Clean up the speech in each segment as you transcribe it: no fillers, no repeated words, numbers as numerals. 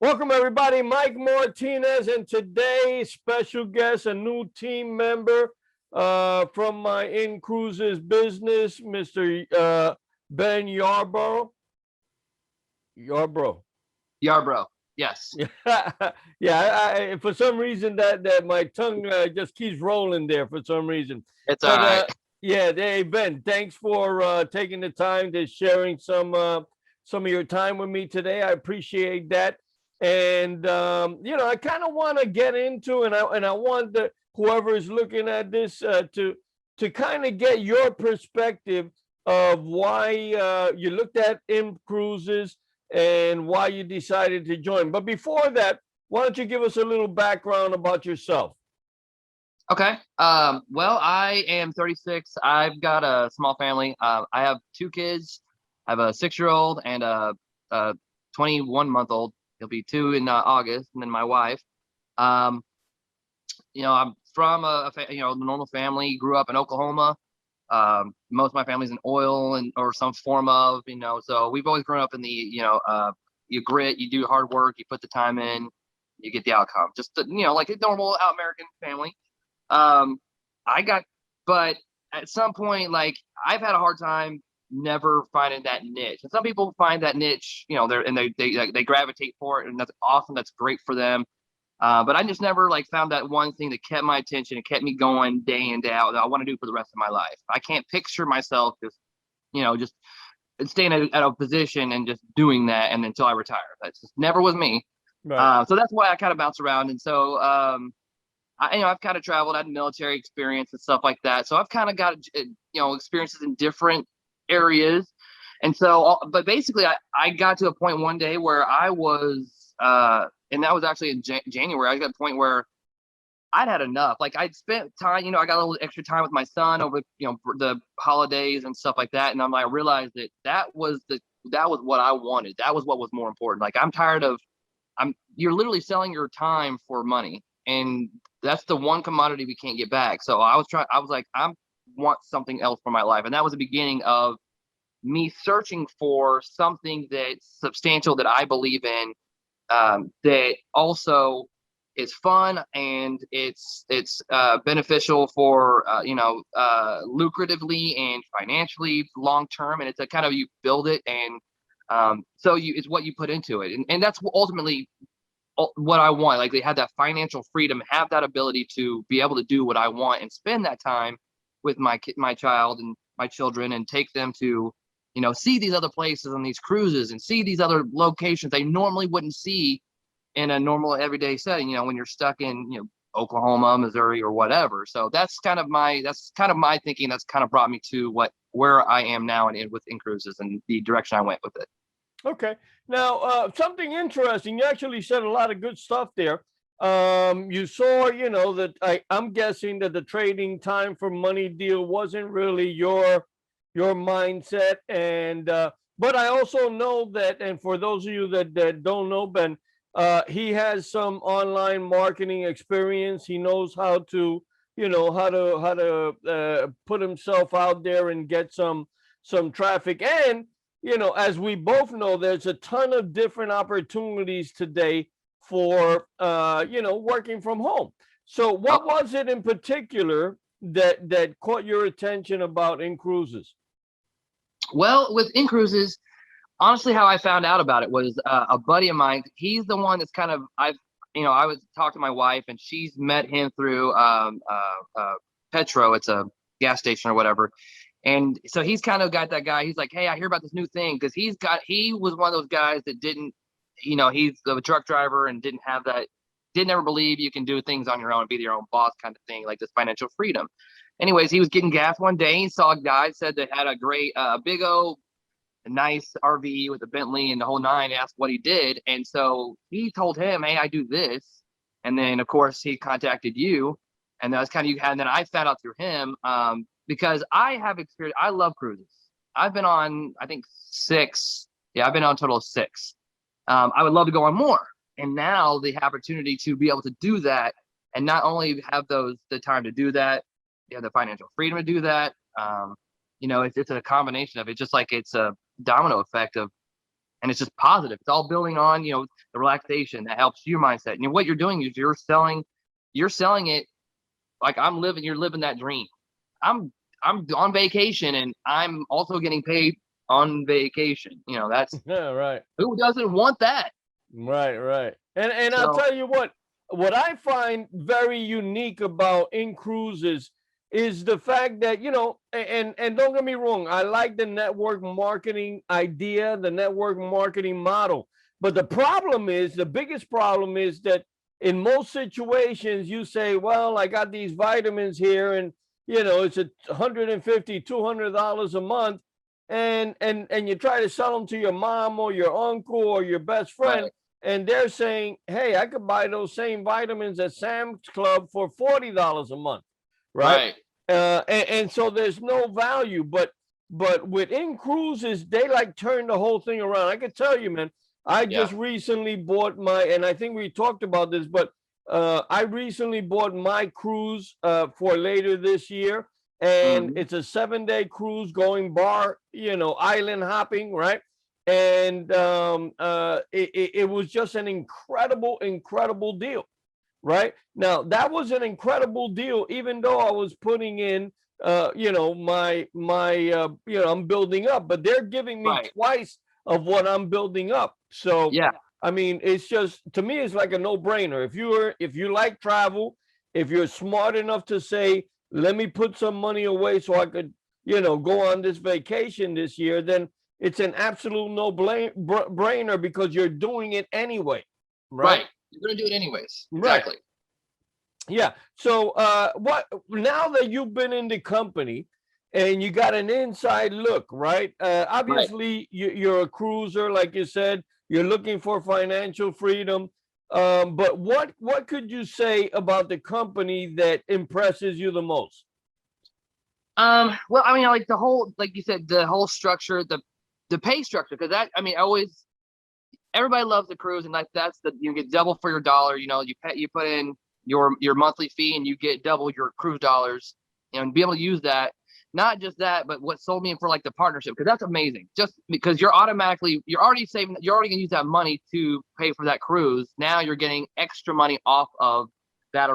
Welcome, everybody. Mike Martinez, and today's special guest, a new team member from my Incruises business, Mr. Ben Yarborough. Yarborough. Yarbrough. Yes. Yeah. For some reason that my tongue just keeps rolling there for some reason. It's all But right. yeah, hey Ben, thanks for taking the time to sharing some of your time with me today. I appreciate that. And I kind of want to get into, and I want whoever is looking at this to kind of get your perspective of why you looked at Incruises and why you decided to join. But before that, why don't you give us a little background about yourself? Okay. Well, I am 36. I've got a small family. I have two kids. I have a 6-year-old and a 21-month-old. He'll be 2 in August, and then my wife. Um, I'm from a normal family. Grew up in Oklahoma. Most of my family's in oil and or some form of, so we've always grown up in the, you grit, you do hard work, you put the time in, you get the outcome. Just like a normal American family. Um, I got, but at some point, like I've had a hard time never finding that niche. And some people find that niche, they gravitate for it, and that's awesome. That's great for them. But I just never like found that one thing that kept my attention and kept me going day in, day out that I want to do for the rest of my life. I can't picture myself just staying at a position and just doing that and until I retire. That just never was me. Right. So that's why I kind of bounce around. And so I've kind of traveled, had military experience and stuff like that. So I've kind of got experiences in different areas. And so, but basically, I got to a point one day where I was, and that was actually in January. I got to a point where I'd had enough. Like I'd spent time, I got a little extra time with my son over, the holidays and stuff like that. And I realized that was what I wanted. That was what was more important. Like I'm tired of, you're literally selling your time for money, and that's the one commodity we can't get back. So I was like, I want something else for my life, and that was the beginning of me searching for something that's substantial that I believe in, that also is fun and it's beneficial for lucratively and financially long term, and it's a kind of, you build it, and it's what you put into it, and that's ultimately what I want. Like they have that financial freedom, have that ability to be able to do what I want and spend that time with my child and my children, and take them to see these other places on these cruises and see these other locations they normally wouldn't see in a normal everyday setting, when you're stuck in Oklahoma, Missouri, or whatever. So that's kind of my thinking. That's kind of brought me to where I am now, and with Incruises and the direction I went with it. Okay. Now, something interesting. You actually said a lot of good stuff there. You saw, that I'm guessing that the trading time for money deal wasn't really your mindset, and but I also know that, and for those of you that don't know Ben, he has some online marketing experience. He knows how to, put himself out there and get some traffic. And as we both know, there's a ton of different opportunities today for working from home. So what was it in particular that caught your attention about Incruises? Well, with Incruises, honestly, how I found out about it was a buddy of mine. He's the one that's kind of, I was talking to my wife, and she's met him through Petro. It's a gas station or whatever. And so he's kind of got that guy. He's like, hey, I hear about this new thing, because he was one of those guys that didn't, he's a truck driver and didn't ever believe you can do things on your own, be your own boss kind of thing, like this financial freedom. Anyways, he was getting gas one day and saw a guy said that had a great, big old, nice RV with a Bentley and the whole nine, asked what he did. And so he told him, hey, I do this. And then, of course, he contacted you. And that was kind of, and then I found out through him, because I have experience. I love cruises. I've been on, I think, 6. Yeah, I've been on a total of 6. I would love to go on more. And now the opportunity to be able to do that, and not only have the time to do that, you have the financial freedom to do that. It's a combination of it, just like it's a domino effect of and it's just positive. It's all building on, the relaxation that helps your mindset. And what you're doing is you're selling it like you're living that dream. I'm on vacation and I'm also getting paid on vacation. That's Yeah, right. who doesn't want that? Right. And I'll So tell you what I find very unique about Incruises is the fact that, and don't get me wrong, I like the network marketing idea, the network marketing model. But the biggest problem is that in most situations you say, well, I got these vitamins here and it's $150, $200 a month, and you try to sell them to your mom or your uncle or your best friend, right, and they're saying, hey, I could buy those same vitamins at Sam's Club for $40 a month, right? right, And so there's no value. But with Incruises, they like turn the whole thing around. I can tell you, man, I yeah, just recently bought and I think we talked about this, but I recently bought my cruise for later this year. And mm-hmm. it's a 7-day cruise going island hopping, right? And it was just an incredible deal, right? Now that was an incredible deal, even though I was putting in I'm building up, but they're giving me Right, twice of what I'm building up. So yeah, I mean, it's just, to me, it's like a no-brainer. If you like travel, if you're smart enough to say, let me put some money away so I could go on this vacation this year, then it's an absolute no brainer because you're doing it anyway, right? right. You're gonna do it anyways. Right. Exactly. Yeah. So what now that you've been in the company and you got an inside look, right? Right. Obviously you're a cruiser, like you said, you're looking for financial freedom. But what could you say about the company that impresses you the most? Well, I mean, like the whole, like you said, the whole structure, the pay structure, because always everybody loves the cruise, and like that's you get double for your dollar. You put in your monthly fee, and you get double your cruise dollars, and be able to use that. Not just that, but what sold me for like the partnership, because that's amazing. Just because you're already saving, you're already gonna use that money to pay for that cruise. Now you're getting extra money off of that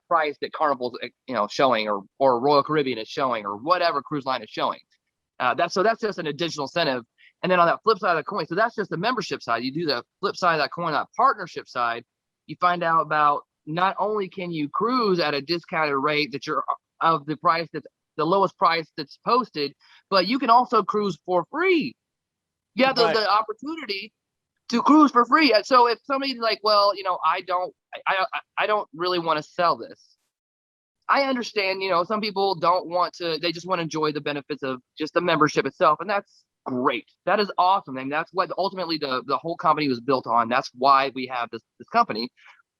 price that Carnival's showing, or Royal Caribbean is showing, or whatever cruise line is showing. That's just an additional incentive. And then on that flip side of the coin, so that's just the membership side. You do the flip side of that coin, that partnership side, you find out about not only can you cruise at a discounted rate that you're of the price that's the lowest price that's posted, but you can also cruise for free. You have Right. the opportunity to cruise for free. And so if somebody's like, well, I don't really want to sell this. I understand, some people don't want to, they just want to enjoy the benefits of just the membership itself. And that's great. That is awesome. And that's what ultimately the whole company was built on. That's why we have this company.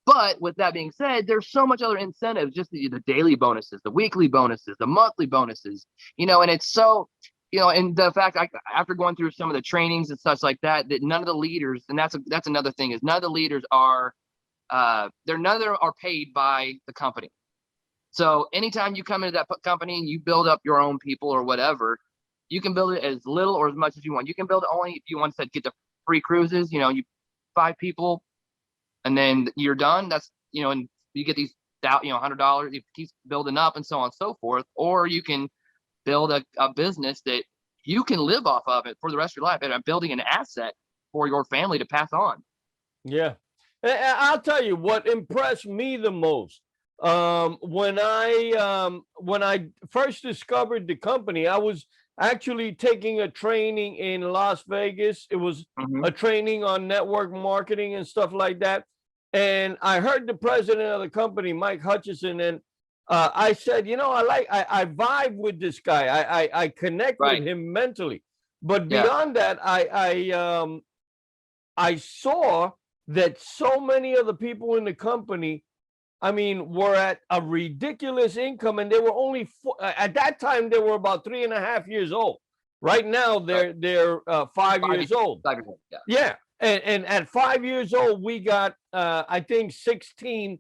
But with that being said, there's so much other incentives, just the daily bonuses, the weekly bonuses, the monthly bonuses, and it's so, and the fact after going through some of the trainings and such like that, that none of the leaders, and that's another thing, is none of the leaders are, none of them are paid by the company. So anytime you come into that company and you build up your own people or whatever, you can build it as little or as much as you want. You can build it only if you want to get the free cruises, you 5 people, and then you're done. That's, and you get these, $100, it keeps building up and so on and so forth. Or you can build a business that you can live off of it for the rest of your life, and building an asset for your family to pass on. Yeah. I'll tell you what impressed me the most. When I first discovered the company, I was actually taking a training in Las Vegas. It was Mm-hmm. a training on network marketing and stuff like that. And I heard the president of the company, Mike Hutchison, and I said, I vibe with this guy. I connect Right. with him mentally. But Yeah. beyond that, I saw that so many of the people in the company, I mean, were at a ridiculous income, and they were only at that time they were about 3.5 years old. Right now they're 5 years old. 5 years old. Yeah. Yeah, and at 5 years old, we got I think 16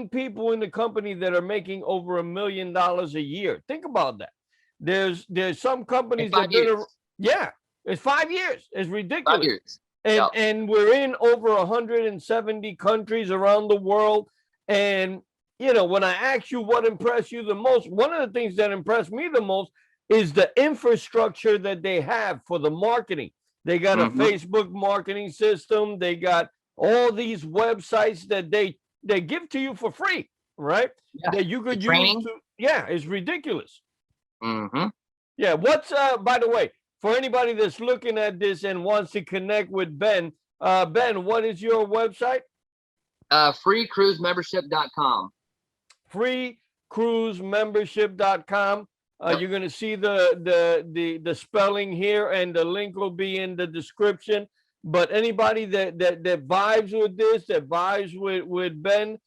people in the company that are making over $1 million a year. Think about that. There's some companies In 5 that been years. yeah. It's 5 years. It's 5 ridiculous. years. And Yep. and we're in over 170 countries around the world. And when I ask you what impressed you the most, one of the things that impressed me the most is the infrastructure that they have for the marketing. They got a Facebook marketing system. They got all these websites that they give to you for free, right? Yeah. That you could The use training. to, yeah, it's ridiculous. Mm-hmm. Yeah. What's by the way, for anybody that's looking at this and wants to connect with Ben, Ben, what is your website? Freecruisemembership.com. Freecruisemembership.com. Yep. You're going to see the spelling here, and the link will be in the description. But anybody that vibes with this, that vibes with Ben,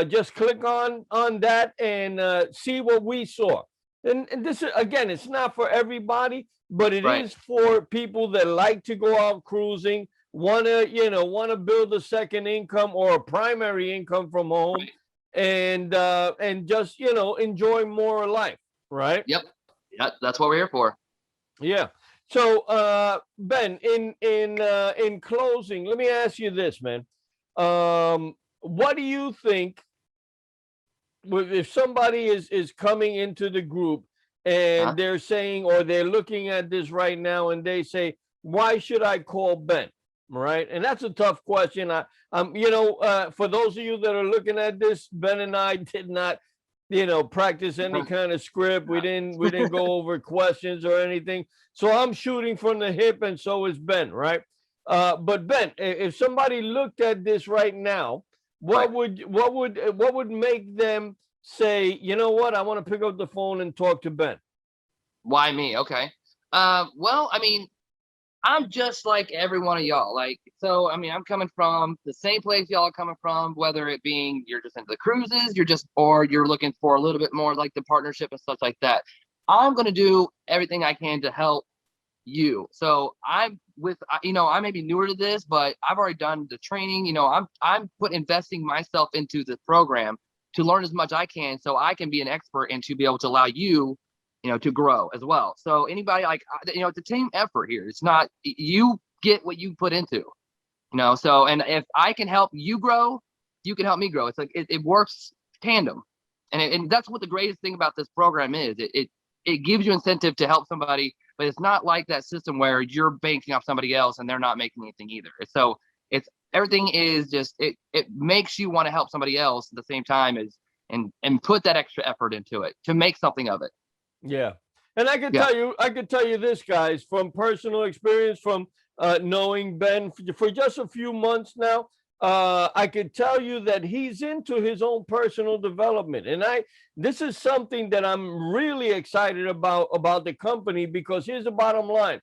just click on that and see what we saw. And this is, again, it's not for everybody, but it Right. is for people that like to go out cruising, want to build a second income or a primary income from home. Right. And just enjoy more life, right? Yep. That's what we're here for. Yeah. So Ben, in closing, let me ask you this, man. What do you think if somebody is coming into the group and they're saying, or they're looking at this right now and they say, why should I call Ben? Right. And that's a tough question. For those of you that are looking at this, Ben and I did not, practice any kind of script. We didn't go over questions or anything. So I'm shooting from the hip, and so is Ben, right? But Ben, if somebody looked at this right now, what would make them say, you know what, I want to pick up the phone and talk to Ben? Why me? Okay. Well, I mean, I'm just like every one of y'all. So I mean, I'm coming from the same place y'all are coming from, whether it being you're just into the cruises, or you're looking for a little bit more like the partnership and stuff like that. I'm gonna do everything I can to help you. So I may be newer to this, but I've already done the training. I'm investing myself into the program to learn as much I can, so I can be an expert and to be able to allow you, to grow as well. So anybody, it's a team effort here. It's not, you get what you put into, so, and if I can help you grow, you can help me grow. It's like, it works tandem. And that's what the greatest thing about this program is. It gives you incentive to help somebody, but it's not like that system where you're banking off somebody else and they're not making anything either. So everything is just, it makes you want to help somebody else at the same time and put that extra effort into it to make something of it. Yeah. And I could tell you this, guys, from personal experience, from knowing Ben for just a few months now. I could tell you that he's into his own personal development. And this is something that I'm really excited about the company, because here's the bottom line.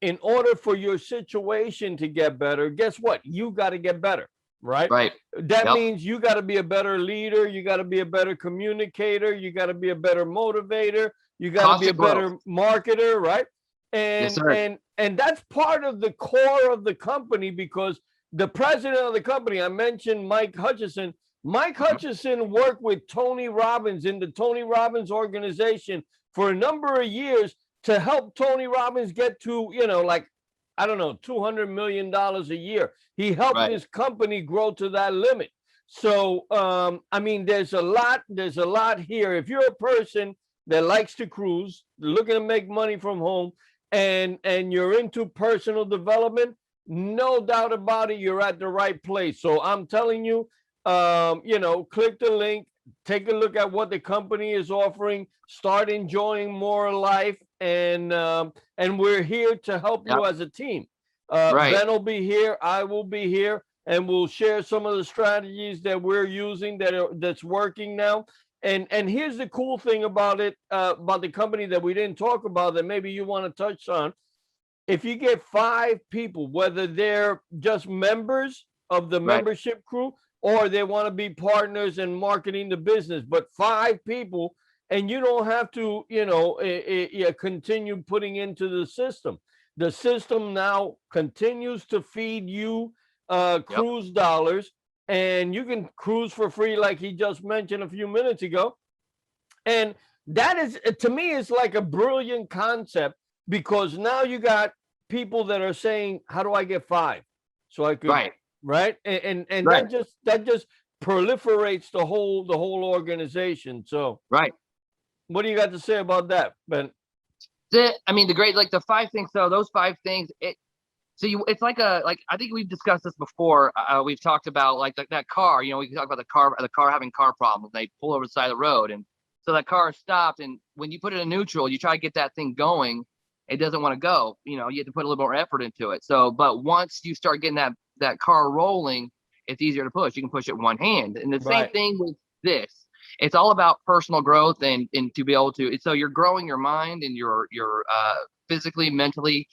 In order for your situation to get better, guess what? You got to get better, right? Right. That means you got to be a better leader. You got to be a better communicator. You got to be a better motivator. You got to be a better marketer, right? And yes, sir. And that's part of the core of the company, because the president of the company, I mentioned Mike Hutchison. Mike Hutchison worked with Tony Robbins in the Tony Robbins organization for a number of years to help Tony Robbins get to, I don't know, $200 million a year. He helped his company grow to that limit. So, I mean, there's a lot here. If you're a person that likes to cruise, looking to make money from home, and you're into personal development, no doubt about it, you're at the right place. So I'm telling you, click the link, take a look at what the company is offering, start enjoying more life, and we're here to help you as a team. Ben will be here, I will be here, and we'll share some of the strategies that we're using that's working now. And here's the cool thing about it, about the company that we didn't talk about that maybe you want to touch on. If you get 5 people, whether they're just members of the membership crew or they want to be partners in marketing the business, but 5 people, and you don't have to, continue putting into the system. The system now continues to feed you cruise dollars, and you can cruise for free, like he just mentioned a few minutes ago. And that is, to me, is like a brilliant concept, because now you got people that are saying, how do I get 5? So I could, Right. right? And Right. that just proliferates the whole organization. So Right. what do you got to say about that, Ben? I mean, the 5 things. So those 5 things, it's like I think we've discussed this before. We've talked about like that car. You know, we can talk about the car having car problems. They pull over the side of the road, and so that car stopped. And when you put it in neutral, you try to get that thing going. It doesn't want to go. You know, you have to put a little more effort into it. So, but once you start getting that car rolling, it's easier to push. You can push it one hand. And the same Right. thing with this. It's all about personal growth and to be able to. So you're growing your mind and your physically, mentally.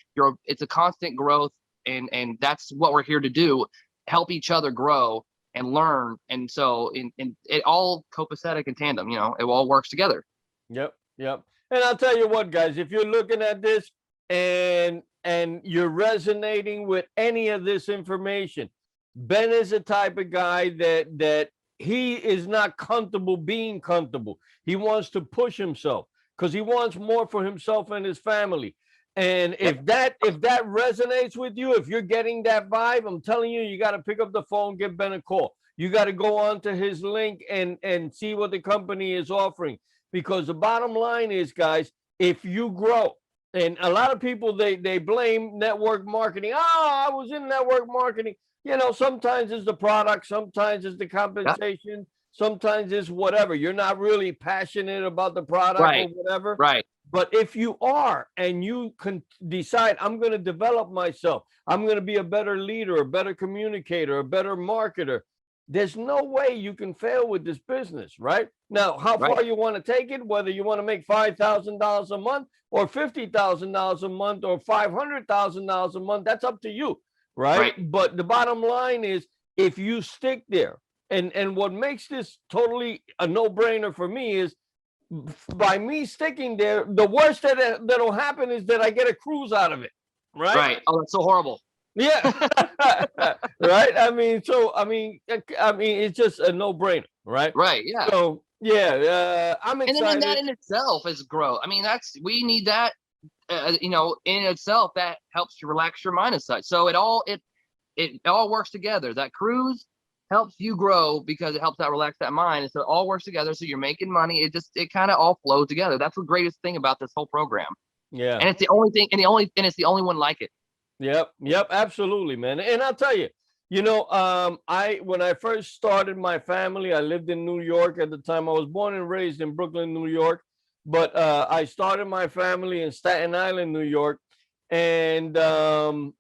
It's a constant growth, and that's what we're here to do: help each other grow and learn. And so, in it all copacetic and tandem. You know, it all works together. Yep, yep. And I'll tell you what, guys, if you're looking at this and you're resonating with any of this information, Ben is the type of guy that he is not comfortable being comfortable. He wants to push himself because he wants more for himself and his family. And Yep. if that resonates with you, if you're getting that vibe, I'm telling you, you got to pick up the phone, give Ben a call. You got to go on to his link and see what the company is offering. Because the bottom line is, guys, if you grow, and a lot of people they blame network marketing. Oh, I was in network marketing. You know, sometimes it's the product, sometimes it's the Yep. compensation, sometimes it's whatever. You're not really passionate about the product or Right. whatever. Right. But if you are and you can decide, I'm going to develop myself, I'm going to be a better leader, a better communicator, a better marketer, there's no way you can fail with this business, right? Now, how Right. far you want to take it, whether you want to make $5,000 a month or $50,000 a month or $500,000 a month, that's up to you, right? Right. But the bottom line is, if you stick there, and what makes this totally a no-brainer for me is, by me sticking there, the worst that'll happen is that I get a cruise out of it, right? Right. Oh, that's so horrible. Yeah. Right. I mean, it's just a no-brainer, right? Right. Yeah. So yeah, I'm And then that excited. in itself is growth. I mean, we need that. You know, in itself, that helps you relax your mind and such. So it all works together. That cruise helps you grow because it helps that relax that mind, and so it all works together. So you're making money. It kind of all flows together. That's the greatest thing about this whole program, Yeah. and it's the only thing, it's the only one like it. Yep, absolutely, man. And I'll tell you, I when I first started my family, I lived in New York at the time. I was born and raised in Brooklyn, New York, but I started my family in Staten Island, New York, and all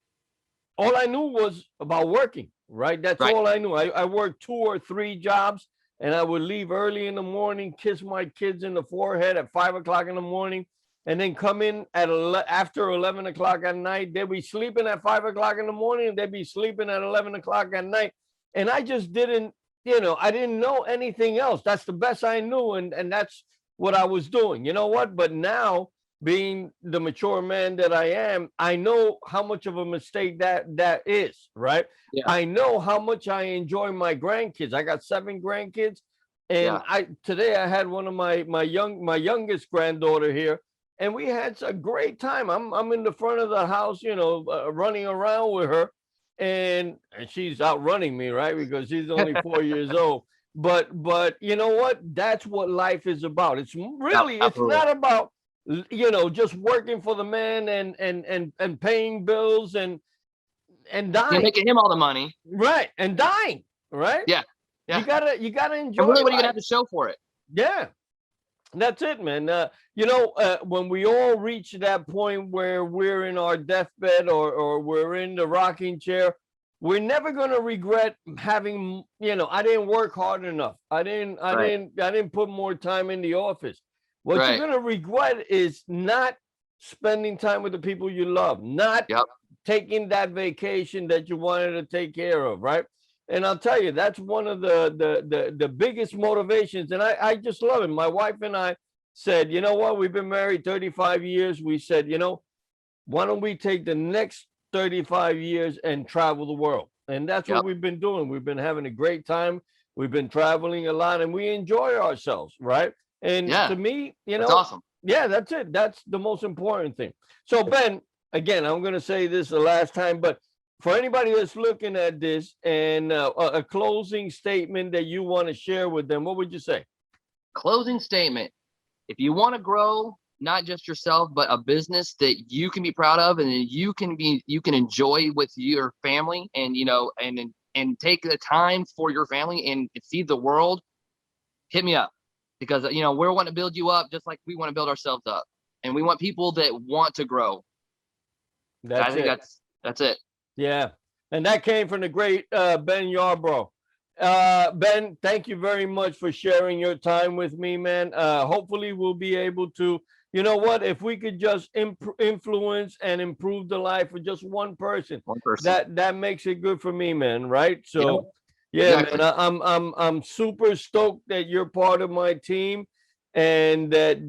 I knew was about working, right? That's Right. all I knew. I worked 2 or 3 jobs, and I would leave early in the morning, kiss my kids in the forehead at 5 o'clock in the morning, and then come in after 11 o'clock at night. They'd be sleeping at 5 o'clock in the morning, and they'd be sleeping at 11 o'clock at night. And I just didn't, I didn't know anything else. That's the best I knew, and that's what I was doing. You know what? But now, being the mature man that I am, I know how much of a mistake that is, right? Yeah. I know how much I enjoy my grandkids. I got 7 grandkids, and Yeah. today I had one of my youngest granddaughter here, and we had a great time. I'm in the front of the house, running around with her, and she's outrunning me, right? Because she's only 4 years old. But you know what? That's what life is about. It's Yep. really, it's Absolutely. not about just working for the man and paying bills and You're dying, making him all the money. right? And dying, right? Yeah. You Yeah. gotta And enjoy really, what are you gonna life. have to show for it? Yeah, that's it, man. When we all reach that point where we're in our deathbed or we're in the rocking chair, we're never gonna regret having. I didn't work hard enough. Right. I didn't put more time in the office. What you're Right. gonna regret is not spending time with the people you love, not Yep. taking that vacation that you wanted to take care of, right? And I'll tell you, that's one of the biggest motivations. And I just love it. My wife and I said, you know what? We've been married 35 years. We said, why don't we take the next 35 years and travel the world? And that's what Yep. we've been doing. We've been having a great time. We've been traveling a lot, and we enjoy ourselves, right? And Yeah. to me, That's awesome. Yeah, that's it. That's the most important thing. So Ben, again, I'm going to say this the last time, but for anybody that's looking at this and a closing statement that you want to share with them, what would you say? Closing statement. If you want to grow, not just yourself, but a business that you can be proud of and you can enjoy with your family, and and take the time for your family and feed the world, hit me up, because we're wanting to build you up just like we want to build ourselves up, and we want people that want to grow. I That's think it. that's it. Yeah. And that came from the great Ben Yarbrough. Ben, thank you very much for sharing your time with me, man. Hopefully, we'll be able to, you know what, if we could just influence and improve the life of just one person, One person. that makes it good for me, man. Right? Yeah, So, yeah, man, exactly. I'm super stoked that you're part of my team, and that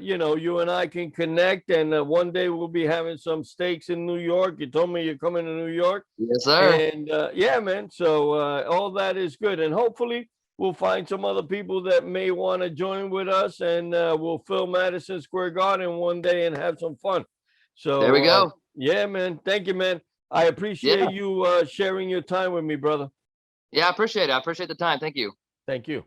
you and I can connect, and one day we'll be having some steaks in New York. You told me you're coming to New York. Yes, sir. And yeah, man. So all that is good, and hopefully we'll find some other people that may want to join with us, and we'll fill Madison Square Garden one day and have some fun. There we So go. yeah, man. Thank you, man. I Yeah. appreciate you sharing your time with me, brother. Yeah, I appreciate it. I appreciate the time. Thank you. Thank you.